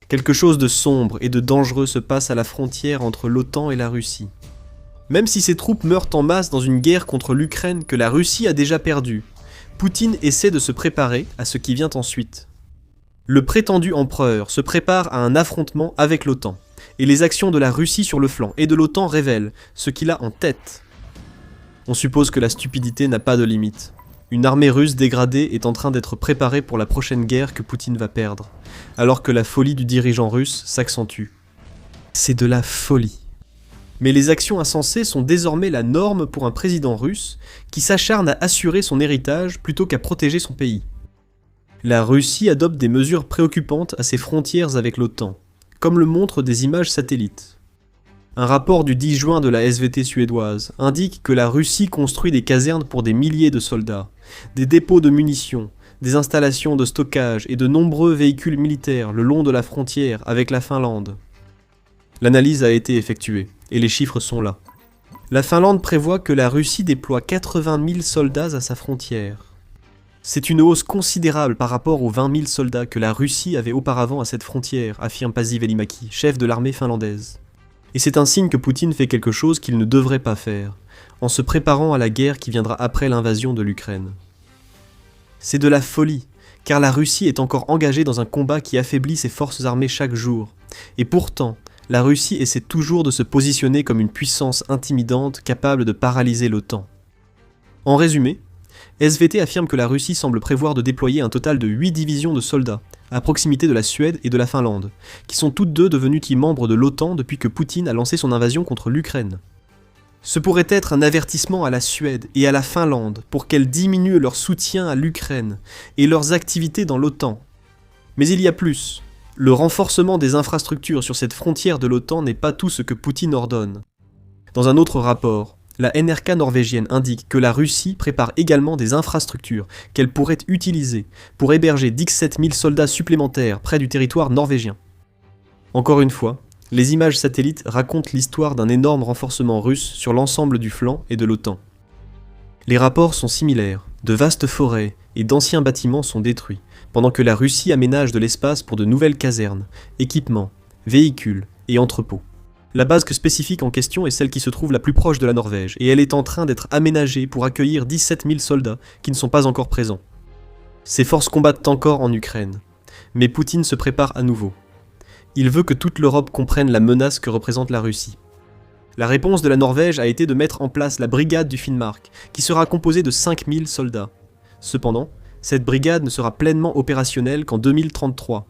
Quelque chose de sombre et de dangereux se passe à la frontière entre l'OTAN et la Russie. Même si ses troupes meurent en masse dans une guerre contre l'Ukraine que la Russie a déjà perdue, Poutine essaie de se préparer à ce qui vient ensuite. Le prétendu empereur se prépare à un affrontement avec l'OTAN, et les actions de la Russie sur le flanc et de l'OTAN révèlent ce qu'il a en tête. On suppose que la stupidité n'a pas de limite. Une armée russe dégradée est en train d'être préparée pour la prochaine guerre que Poutine va perdre, alors que la folie du dirigeant russe s'accentue. C'est de la folie. Mais les actions insensées sont désormais la norme pour un président russe qui s'acharne à assurer son héritage plutôt qu'à protéger son pays. La Russie adopte des mesures préoccupantes à ses frontières avec l'OTAN, comme le montrent des images satellites. Un rapport du 10 juin de la SVT suédoise indique que la Russie construit des casernes pour des milliers de soldats, des dépôts de munitions, des installations de stockage et de nombreux véhicules militaires le long de la frontière avec la Finlande. L'analyse a été effectuée, et les chiffres sont là. La Finlande prévoit que la Russie déploie 80 000 soldats à sa frontière. C'est une hausse considérable par rapport aux 20 000 soldats que la Russie avait auparavant à cette frontière, affirme Pasi Välimäki, chef de l'armée finlandaise. Et c'est un signe que Poutine fait quelque chose qu'il ne devrait pas faire, en se préparant à la guerre qui viendra après l'invasion de l'Ukraine. C'est de la folie, car la Russie est encore engagée dans un combat qui affaiblit ses forces armées chaque jour. Et pourtant, la Russie essaie toujours de se positionner comme une puissance intimidante capable de paralyser l'OTAN. En résumé, SVT affirme que la Russie semble prévoir de déployer un total de 8 divisions de soldats, à proximité de la Suède et de la Finlande, qui sont toutes deux devenues membres de l'OTAN depuis que Poutine a lancé son invasion contre l'Ukraine. Ce pourrait être un avertissement à la Suède et à la Finlande pour qu'elles diminuent leur soutien à l'Ukraine et leurs activités dans l'OTAN. Mais il y a plus. Le renforcement des infrastructures sur cette frontière de l'OTAN n'est pas tout ce que Poutine ordonne. Dans un autre rapport, la NRK norvégienne indique que la Russie prépare également des infrastructures qu'elle pourrait utiliser pour héberger 17 000 soldats supplémentaires près du territoire norvégien. Encore une fois, les images satellites racontent l'histoire d'un énorme renforcement russe sur l'ensemble du flanc et de l'OTAN. Les rapports sont similaires, de vastes forêts et d'anciens bâtiments sont détruits, pendant que la Russie aménage de l'espace pour de nouvelles casernes, équipements, véhicules et entrepôts. La base spécifique en question est celle qui se trouve la plus proche de la Norvège, et elle est en train d'être aménagée pour accueillir 17 000 soldats qui ne sont pas encore présents. Ces forces combattent encore en Ukraine, mais Poutine se prépare à nouveau. Il veut que toute l'Europe comprenne la menace que représente la Russie. La réponse de la Norvège a été de mettre en place la brigade du Finnmark, qui sera composée de 5 000 soldats. Cependant, cette brigade ne sera pleinement opérationnelle qu'en 2033.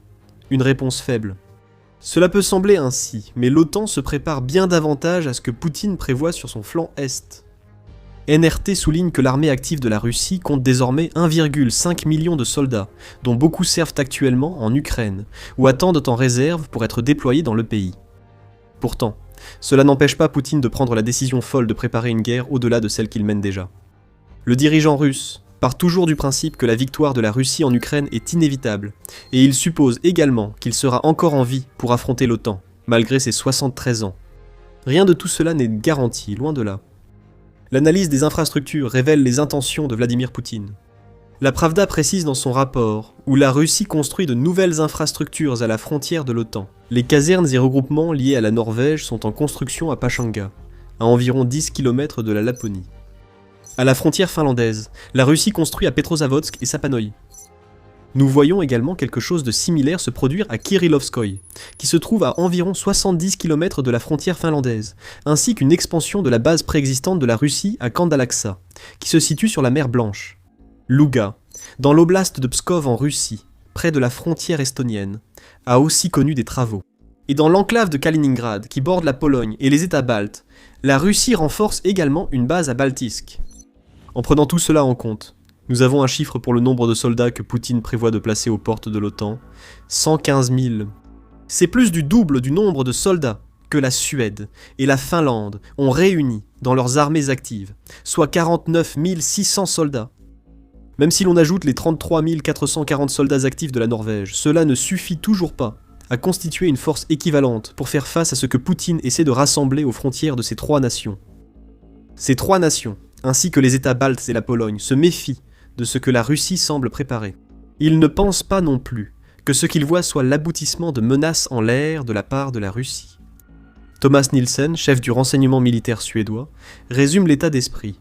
Une réponse faible. Cela peut sembler ainsi, mais l'OTAN se prépare bien davantage à ce que Poutine prévoit sur son flanc est. NRT souligne que l'armée active de la Russie compte désormais 1,5 million de soldats, dont beaucoup servent actuellement en Ukraine, ou attendent en réserve pour être déployés dans le pays. Pourtant, cela n'empêche pas Poutine de prendre la décision folle de préparer une guerre au-delà de celle qu'il mène déjà. Le dirigeant russe part toujours du principe que la victoire de la Russie en Ukraine est inévitable, et il suppose également qu'il sera encore en vie pour affronter l'OTAN, malgré ses 73 ans. Rien de tout cela n'est garanti, loin de là. L'analyse des infrastructures révèle les intentions de Vladimir Poutine. La Pravda précise dans son rapport où la Russie construit de nouvelles infrastructures à la frontière de l'OTAN. Les casernes et regroupements liés à la Norvège sont en construction à Pachanga, à environ 10 km de la Laponie. À la frontière finlandaise, la Russie construit à Petrozavodsk et Sapanoï. Nous voyons également quelque chose de similaire se produire à Kirillovskoï, qui se trouve à environ 70 km de la frontière finlandaise, ainsi qu'une expansion de la base préexistante de la Russie à Kandalaksa, qui se situe sur la mer Blanche. Louga, dans l'oblast de Pskov en Russie, près de la frontière estonienne, a aussi connu des travaux. Et dans l'enclave de Kaliningrad, qui borde la Pologne et les États baltes, la Russie renforce également une base à Baltisk. En prenant tout cela en compte, nous avons un chiffre pour le nombre de soldats que Poutine prévoit de placer aux portes de l'OTAN, 115 000. C'est plus du double du nombre de soldats que la Suède et la Finlande ont réunis dans leurs armées actives, soit 49 600 soldats. Même si l'on ajoute les 33 440 soldats actifs de la Norvège, cela ne suffit toujours pas à constituer une force équivalente pour faire face à ce que Poutine essaie de rassembler aux frontières de ces trois nations. Ces trois nations, ainsi que les États baltes et la Pologne, se méfient de ce que la Russie semble préparer. Ils ne pensent pas non plus que ce qu'ils voient soit l'aboutissement de menaces en l'air de la part de la Russie. Thomas Nielsen, chef du renseignement militaire suédois, résume l'état d'esprit.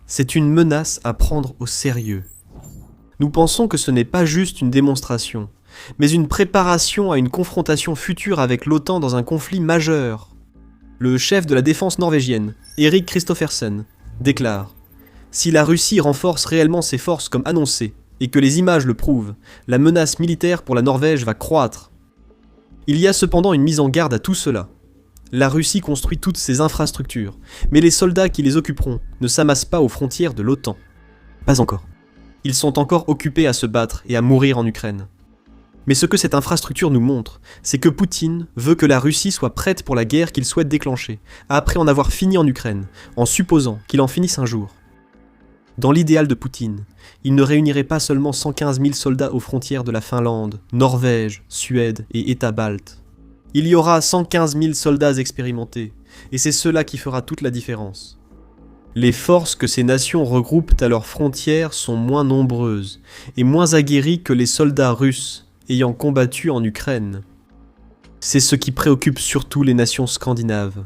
C'est une menace à prendre au sérieux. Nous pensons que ce n'est pas juste une démonstration, mais une préparation à une confrontation future avec l'OTAN dans un conflit majeur. Le chef de la défense norvégienne, Erik Kristoffersen, déclare « Si la Russie renforce réellement ses forces comme annoncé, et que les images le prouvent, la menace militaire pour la Norvège va croître. Il y a cependant une mise en garde à tout cela. La Russie construit toutes ses infrastructures, mais les soldats qui les occuperont ne s'amassent pas aux frontières de l'OTAN. Pas encore. Ils sont encore occupés à se battre et à mourir en Ukraine. Mais ce que cette infrastructure nous montre, c'est que Poutine veut que la Russie soit prête pour la guerre qu'il souhaite déclencher, après en avoir fini en Ukraine, en supposant qu'il en finisse un jour. Dans l'idéal de Poutine, il ne réunirait pas seulement 115 000 soldats aux frontières de la Finlande, Norvège, Suède et États baltes. Il y aura 115 000 soldats expérimentés, et c'est cela qui fera toute la différence. Les forces que ces nations regroupent à leurs frontières sont moins nombreuses et moins aguerries que les soldats russes ayant combattu en Ukraine. C'est ce qui préoccupe surtout les nations scandinaves.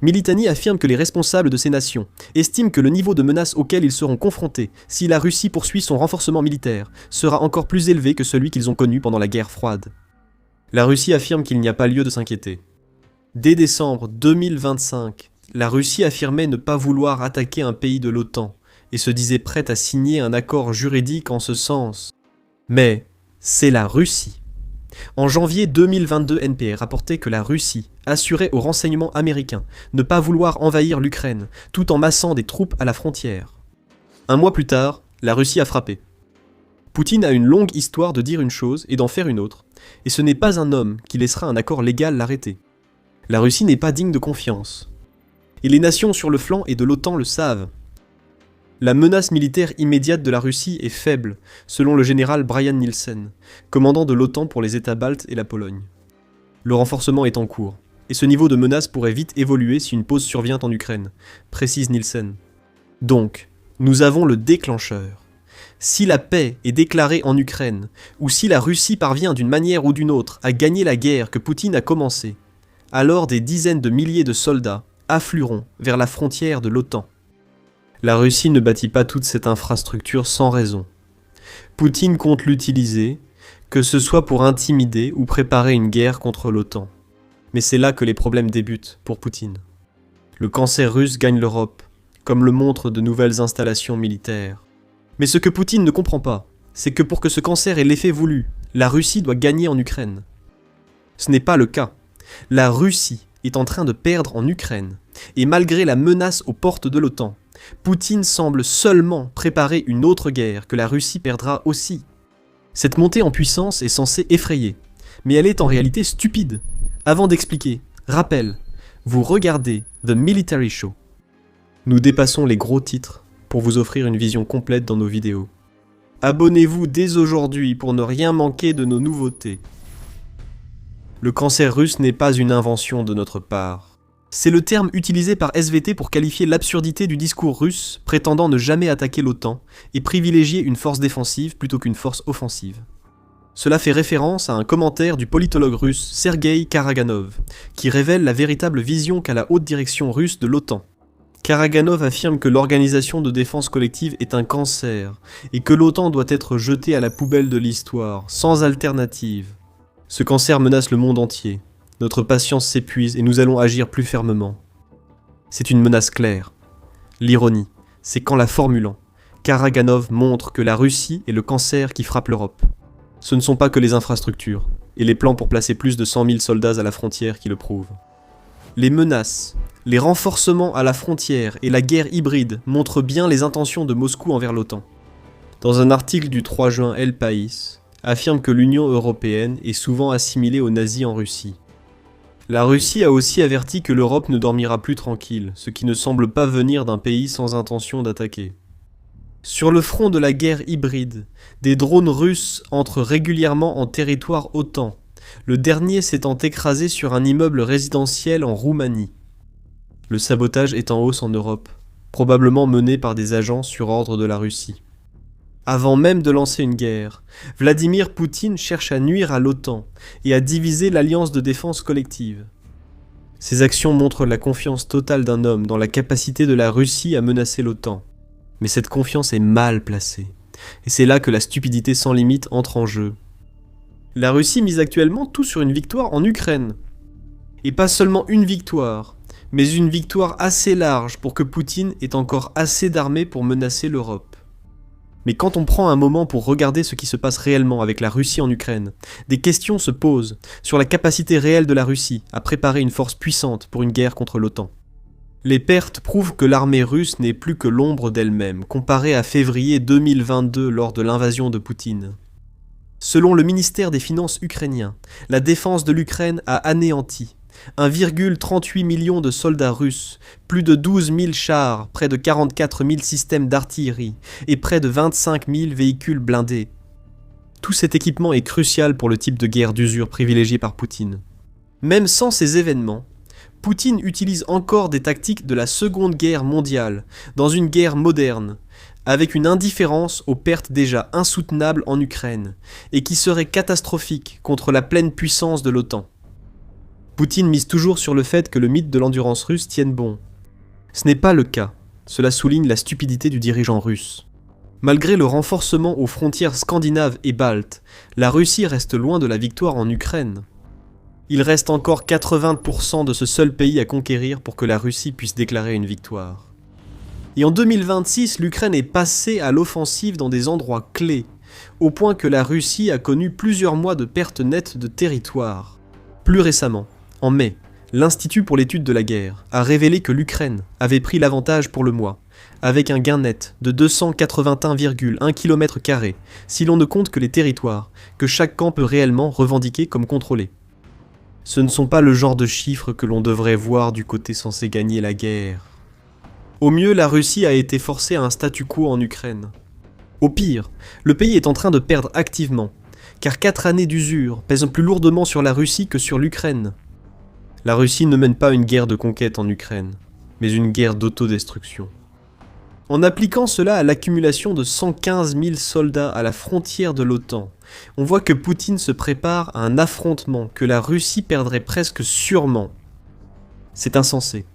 Militani affirme que les responsables de ces nations estiment que le niveau de menace auquel ils seront confrontés si la Russie poursuit son renforcement militaire sera encore plus élevé que celui qu'ils ont connu pendant la guerre froide. La Russie affirme qu'il n'y a pas lieu de s'inquiéter. Dès décembre 2025, la Russie affirmait ne pas vouloir attaquer un pays de l'OTAN et se disait prête à signer un accord juridique en ce sens. Mais c'est la Russie. En janvier 2022, NPR rapportait que la Russie assurait aux renseignements américains ne pas vouloir envahir l'Ukraine, tout en massant des troupes à la frontière. Un mois plus tard, la Russie a frappé. Poutine a une longue histoire de dire une chose et d'en faire une autre, et ce n'est pas un homme qui laissera un accord légal l'arrêter. La Russie n'est pas digne de confiance. Et les nations sur le flanc et de l'OTAN le savent. La menace militaire immédiate de la Russie est faible, selon le général Brian Nielsen, commandant de l'OTAN pour les États baltes et la Pologne. Le renforcement est en cours, et ce niveau de menace pourrait vite évoluer si une pause survient en Ukraine, précise Nielsen. Donc, nous avons le déclencheur. Si la paix est déclarée en Ukraine, ou si la Russie parvient d'une manière ou d'une autre à gagner la guerre que Poutine a commencée, alors des dizaines de milliers de soldats afflueront vers la frontière de l'OTAN. La Russie ne bâtit pas toute cette infrastructure sans raison. Poutine compte l'utiliser, que ce soit pour intimider ou préparer une guerre contre l'OTAN. Mais c'est là que les problèmes débutent pour Poutine. Le cancer russe gagne l'Europe, comme le montrent de nouvelles installations militaires. Mais ce que Poutine ne comprend pas, c'est que pour que ce cancer ait l'effet voulu, la Russie doit gagner en Ukraine. Ce n'est pas le cas. La Russie est en train de perdre en Ukraine, et malgré la menace aux portes de l'OTAN, Poutine semble seulement préparer une autre guerre que la Russie perdra aussi. Cette montée en puissance est censée effrayer, mais elle est en réalité stupide. Avant d'expliquer, rappel, vous regardez The Military Show. Nous dépassons les gros titres pour vous offrir une vision complète dans nos vidéos. Abonnez-vous dès aujourd'hui pour ne rien manquer de nos nouveautés. Le cancer russe n'est pas une invention de notre part. C'est le terme utilisé par SVT pour qualifier l'absurdité du discours russe prétendant ne jamais attaquer l'OTAN et privilégier une force défensive plutôt qu'une force offensive. Cela fait référence à un commentaire du politologue russe Sergueï Karaganov, qui révèle la véritable vision qu'a la haute direction russe de l'OTAN. Karaganov affirme que l'organisation de défense collective est un cancer et que l'OTAN doit être jetée à la poubelle de l'histoire, sans alternative. Ce cancer menace le monde entier. Notre patience s'épuise et nous allons agir plus fermement. C'est une menace claire. L'ironie, c'est qu'en la formulant, Karaganov montre que la Russie est le cancer qui frappe l'Europe. Ce ne sont pas que les infrastructures et les plans pour placer plus de 100 000 soldats à la frontière qui le prouvent. Les menaces, les renforcements à la frontière et la guerre hybride montrent bien les intentions de Moscou envers l'OTAN. Dans un article du 3 juin, El País affirme que l'Union européenne est souvent assimilée aux nazis en Russie. La Russie a aussi averti que l'Europe ne dormira plus tranquille, ce qui ne semble pas venir d'un pays sans intention d'attaquer. Sur le front de la guerre hybride, des drones russes entrent régulièrement en territoire OTAN, le dernier s'étant écrasé sur un immeuble résidentiel en Roumanie. Le sabotage est en hausse en Europe, probablement mené par des agents sur ordre de la Russie. Avant même de lancer une guerre, Vladimir Poutine cherche à nuire à l'OTAN et à diviser l'alliance de défense collective. Ces actions montrent la confiance totale d'un homme dans la capacité de la Russie à menacer l'OTAN. Mais cette confiance est mal placée, et c'est là que la stupidité sans limite entre en jeu. La Russie mise actuellement tout sur une victoire en Ukraine. Et pas seulement une victoire, mais une victoire assez large pour que Poutine ait encore assez d'armées pour menacer l'Europe. Mais quand on prend un moment pour regarder ce qui se passe réellement avec la Russie en Ukraine, des questions se posent sur la capacité réelle de la Russie à préparer une force puissante pour une guerre contre l'OTAN. Les pertes prouvent que l'armée russe n'est plus que l'ombre d'elle-même, comparée à février 2022 lors de l'invasion de Poutine. Selon le ministère des Finances ukrainien, la défense de l'Ukraine a anéanti 1,38 million de soldats russes, plus de 12 000 chars, près de 44 000 systèmes d'artillerie et près de 25 000 véhicules blindés. Tout cet équipement est crucial pour le type de guerre d'usure privilégié par Poutine. Même sans ces événements, Poutine utilise encore des tactiques de la Seconde Guerre mondiale, dans une guerre moderne, avec une indifférence aux pertes déjà insoutenables en Ukraine, et qui serait catastrophique contre la pleine puissance de l'OTAN. Poutine mise toujours sur le fait que le mythe de l'endurance russe tienne bon. Ce n'est pas le cas, cela souligne la stupidité du dirigeant russe. Malgré le renforcement aux frontières scandinaves et baltes, la Russie reste loin de la victoire en Ukraine. Il reste encore 80% de ce seul pays à conquérir pour que la Russie puisse déclarer une victoire. Et en 2026, l'Ukraine est passée à l'offensive dans des endroits clés, au point que la Russie a connu plusieurs mois de pertes nettes de territoire. Plus récemment, en mai, l'Institut pour l'étude de la guerre a révélé que l'Ukraine avait pris l'avantage pour le mois, avec un gain net de 281,1 km² si l'on ne compte que les territoires que chaque camp peut réellement revendiquer comme contrôlés. Ce ne sont pas le genre de chiffres que l'on devrait voir du côté censé gagner la guerre. Au mieux, la Russie a été forcée à un statu quo en Ukraine. Au pire, le pays est en train de perdre activement, car 4 années d'usure pèsent plus lourdement sur la Russie que sur l'Ukraine. La Russie ne mène pas une guerre de conquête en Ukraine, mais une guerre d'autodestruction. En appliquant cela à l'accumulation de 115 000 soldats à la frontière de l'OTAN, on voit que Poutine se prépare à un affrontement que la Russie perdrait presque sûrement. C'est insensé.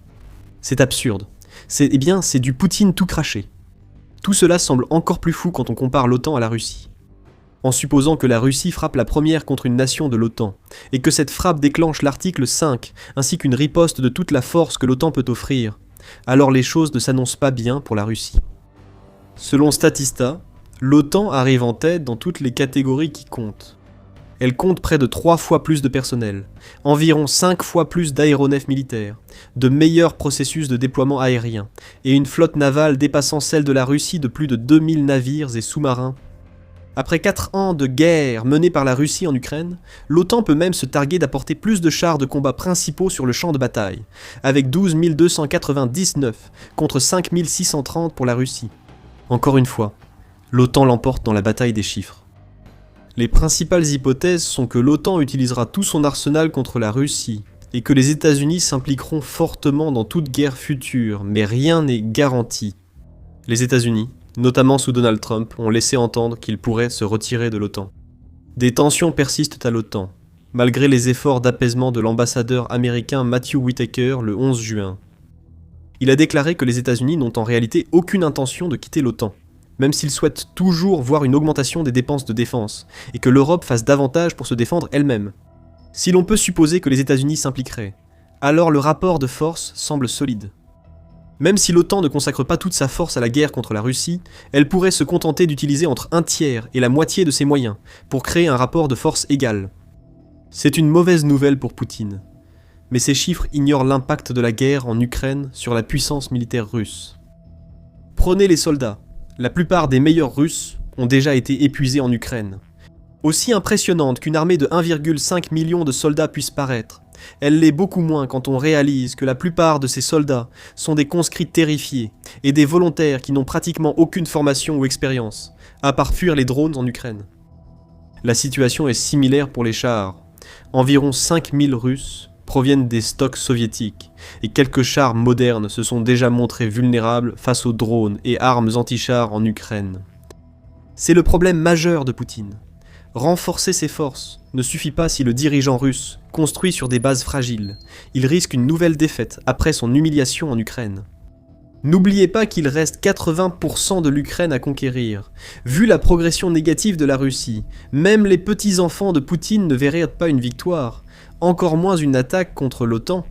C'est absurde. C'est du Poutine tout craché. Tout cela semble encore plus fou quand on compare l'OTAN à la Russie. En supposant que la Russie frappe la première contre une nation de l'OTAN, et que cette frappe déclenche l'article 5, ainsi qu'une riposte de toute la force que l'OTAN peut offrir, alors les choses ne s'annoncent pas bien pour la Russie. Selon Statista, l'OTAN arrive en tête dans toutes les catégories qui comptent. Elle compte près de 3 fois plus de personnel, environ 5 fois plus d'aéronefs militaires, de meilleurs processus de déploiement aérien, et une flotte navale dépassant celle de la Russie de plus de 2000 navires et sous-marins. Après 4 ans de guerre menée par la Russie en Ukraine, l'OTAN peut même se targuer d'apporter plus de chars de combat principaux sur le champ de bataille, avec 12 299 contre 5 630 pour la Russie. Encore une fois, l'OTAN l'emporte dans la bataille des chiffres. Les principales hypothèses sont que l'OTAN utilisera tout son arsenal contre la Russie, et que les États-Unis s'impliqueront fortement dans toute guerre future, mais rien n'est garanti. Les États-Unis, notamment sous Donald Trump, ont laissé entendre qu'ils pourraient se retirer de l'OTAN. Des tensions persistent à l'OTAN, malgré les efforts d'apaisement de l'ambassadeur américain Matthew Whitaker le 11 juin. Il a déclaré que les États-Unis n'ont en réalité aucune intention de quitter l'OTAN, même s'ils souhaitent toujours voir une augmentation des dépenses de défense, et que l'Europe fasse davantage pour se défendre elle-même. Si l'on peut supposer que les États-Unis s'impliqueraient, alors le rapport de force semble solide. Même si l'OTAN ne consacre pas toute sa force à la guerre contre la Russie, elle pourrait se contenter d'utiliser entre un tiers et la moitié de ses moyens pour créer un rapport de force égal. C'est une mauvaise nouvelle pour Poutine, mais ces chiffres ignorent l'impact de la guerre en Ukraine sur la puissance militaire russe. Prenez les soldats. La plupart des meilleurs Russes ont déjà été épuisés en Ukraine. Aussi impressionnante qu'une armée de 1,5 million de soldats puisse paraître, elle l'est beaucoup moins quand on réalise que la plupart de ces soldats sont des conscrits terrifiés et des volontaires qui n'ont pratiquement aucune formation ou expérience, à part fuir les drones en Ukraine. La situation est similaire pour les chars. Environ 5000 Russes proviennent des stocks soviétiques, et quelques chars modernes se sont déjà montrés vulnérables face aux drones et armes anti-chars en Ukraine. C'est le problème majeur de Poutine. Renforcer ses forces ne suffit pas si le dirigeant russe construit sur des bases fragiles. Il risque une nouvelle défaite après son humiliation en Ukraine. N'oubliez pas qu'il reste 80% de l'Ukraine à conquérir. Vu la progression négative de la Russie, même les petits-enfants de Poutine ne verraient pas une victoire, encore moins une attaque contre l'OTAN.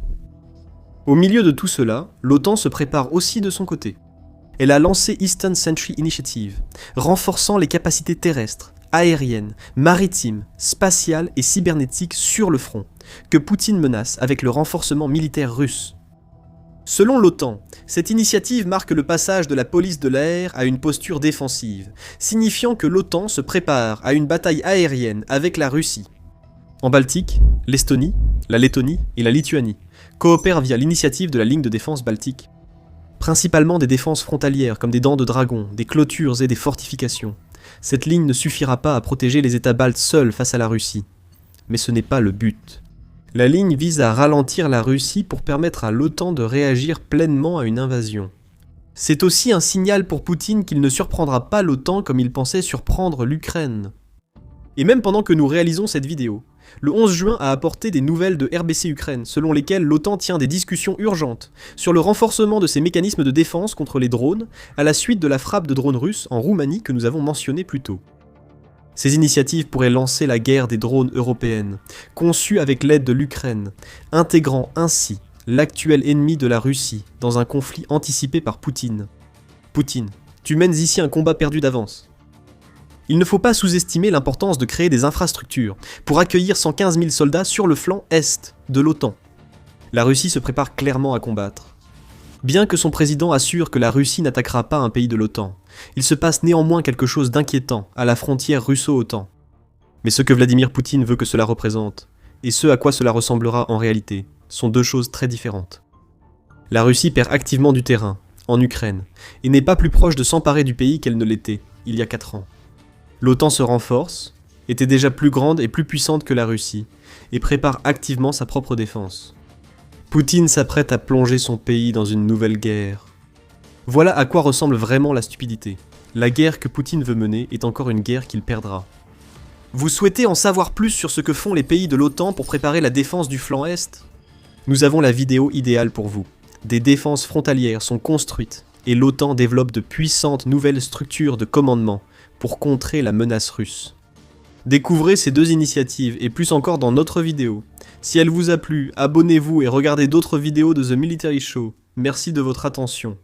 Au milieu de tout cela, l'OTAN se prépare aussi de son côté. Elle a lancé Eastern Sentry Initiative, renforçant les capacités terrestres, aériennes, maritimes, spatiales et cybernétiques sur le front, que Poutine menace avec le renforcement militaire russe. Selon l'OTAN, cette initiative marque le passage de la police de l'air à une posture défensive, signifiant que l'OTAN se prépare à une bataille aérienne avec la Russie. En Baltique, l'Estonie, la Lettonie et la Lituanie coopèrent via l'initiative de la ligne de défense baltique. Principalement des défenses frontalières comme des dents de dragon, des clôtures et des fortifications. Cette ligne ne suffira pas à protéger les États baltes seuls face à la Russie. Mais ce n'est pas le but. La ligne vise à ralentir la Russie pour permettre à l'OTAN de réagir pleinement à une invasion. C'est aussi un signal pour Poutine qu'il ne surprendra pas l'OTAN comme il pensait surprendre l'Ukraine. Et même pendant que nous réalisons cette vidéo, le 11 juin a apporté des nouvelles de RBC Ukraine, selon lesquelles l'OTAN tient des discussions urgentes sur le renforcement de ses mécanismes de défense contre les drones, à la suite de la frappe de drones russes en Roumanie que nous avons mentionnée plus tôt. Ces initiatives pourraient lancer la guerre des drones européennes, conçue avec l'aide de l'Ukraine, intégrant ainsi l'actuel ennemi de la Russie dans un conflit anticipé par Poutine. Poutine, tu mènes ici un combat perdu d'avance. Il ne faut pas sous-estimer l'importance de créer des infrastructures pour accueillir 115 000 soldats sur le flanc est de l'OTAN. La Russie se prépare clairement à combattre. Bien que son président assure que la Russie n'attaquera pas un pays de l'OTAN, il se passe néanmoins quelque chose d'inquiétant à la frontière russo-OTAN. Mais ce que Vladimir Poutine veut que cela représente, et ce à quoi cela ressemblera en réalité, sont deux choses très différentes. La Russie perd activement du terrain, en Ukraine, et n'est pas plus proche de s'emparer du pays qu'elle ne l'était, il y a 4 ans. L'OTAN se renforce, était déjà plus grande et plus puissante que la Russie, et prépare activement sa propre défense. Poutine s'apprête à plonger son pays dans une nouvelle guerre. Voilà à quoi ressemble vraiment la stupidité. La guerre que Poutine veut mener est encore une guerre qu'il perdra. Vous souhaitez en savoir plus sur ce que font les pays de l'OTAN pour préparer la défense du flanc Est ? Nous avons la vidéo idéale pour vous. Des défenses frontalières sont construites, et l'OTAN développe de puissantes nouvelles structures de commandement pour contrer la menace russe. Découvrez ces deux initiatives et plus encore dans notre vidéo. Si elle vous a plu, abonnez-vous et regardez d'autres vidéos de The Military Show. Merci de votre attention.